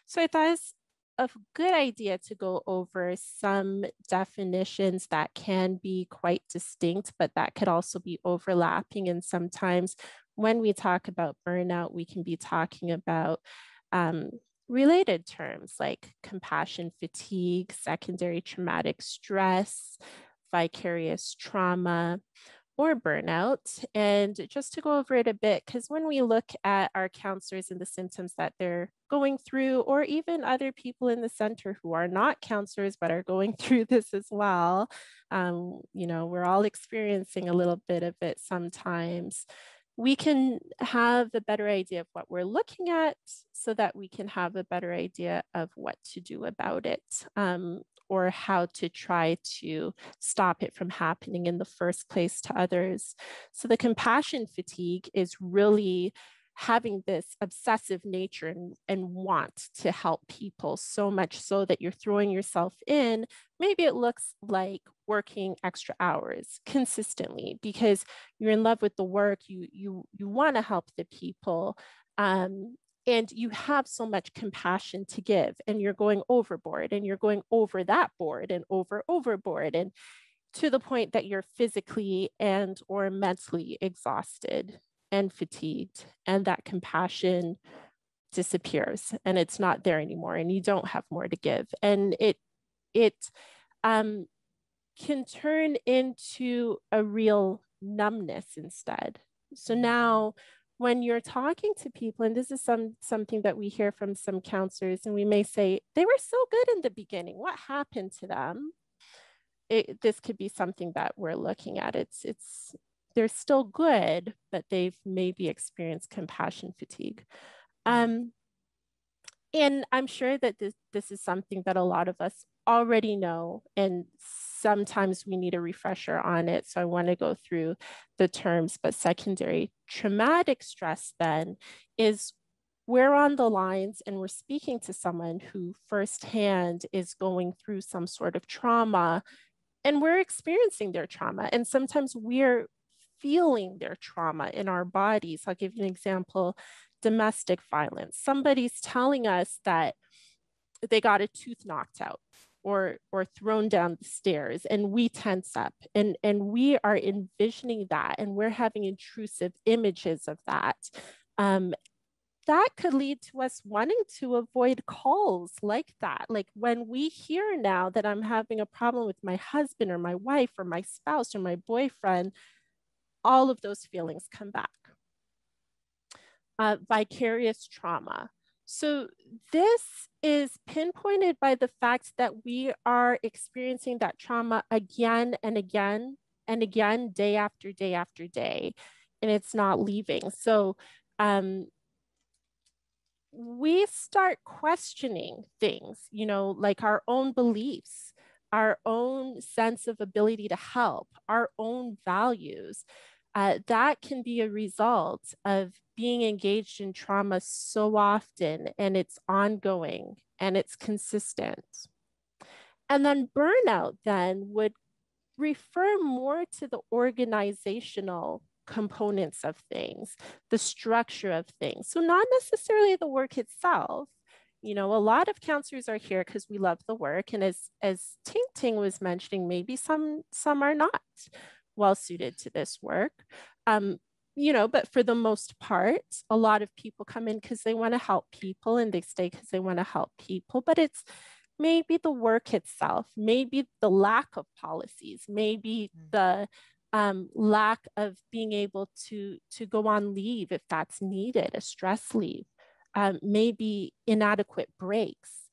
So I thought it's a good idea to go over some definitions that can be quite distinct, but that could also be overlapping. And sometimes when we talk about burnout, we can be talking about um, related terms like compassion fatigue, secondary traumatic stress, vicarious trauma, or burnout. And just to go over it a bit, because when we look at our counselors and the symptoms that they're going through, or even other people in the center who are not counselors but are going through this as well, we're all experiencing a little bit of it sometimes. We can have a better idea of what we're looking at so that we can have a better idea of what to do about it, or how to try to stop it from happening in the first place to others. So the compassion fatigue is really having this obsessive nature and want to help people so much so that you're throwing yourself in. Maybe it looks like working extra hours consistently because you're in love with the work, you want to help the people, and you have so much compassion to give, and you're going overboard and you're going over that board and overboard, and to the point that you're physically and or mentally exhausted and fatigued, and that compassion disappears and it's not there anymore, and you don't have more to give, and it um, can turn into a real numbness instead. So now when you're talking to people, and this is something that we hear from some counselors, and we may say, they were so good in the beginning, what happened to them? This could be something that we're looking at. It's they're still good, but they've maybe experienced compassion fatigue. Um, and I'm sure that this is something that a lot of us already know, and sometimes we need a refresher on it. So I want to go through the terms, but secondary traumatic stress then is we're on the lines and we're speaking to someone who firsthand is going through some sort of trauma, and we're experiencing their trauma. And sometimes we're feeling their trauma in our bodies. I'll give you an example: domestic violence. Somebody's telling us that they got a tooth knocked out or thrown down the stairs, and we tense up and we are envisioning that, and we're having intrusive images of that. That could lead to us wanting to avoid calls like that. Like when we hear now that I'm having a problem with my husband or my wife or my spouse or my boyfriend, all of those feelings come back. Vicarious trauma. So this is pinpointed by the fact that we are experiencing that trauma again and again and again, day after day after day, and it's not leaving. So we start questioning things, like our own beliefs, our own sense of ability to help, our own values. That can be a result of being engaged in trauma so often, and it's ongoing and it's consistent. And then burnout then would refer more to the organizational components of things, the structure of things. So not necessarily the work itself. A lot of counselors are here because we love the work. And as Ting Ting was mentioning, maybe some are not well suited to this work. But for the most part, a lot of people come in because they want to help people, and they stay because they want to help people. But it's maybe the work itself, maybe the lack of policies, maybe the lack of being able to go on leave if that's needed, a stress leave, maybe inadequate breaks,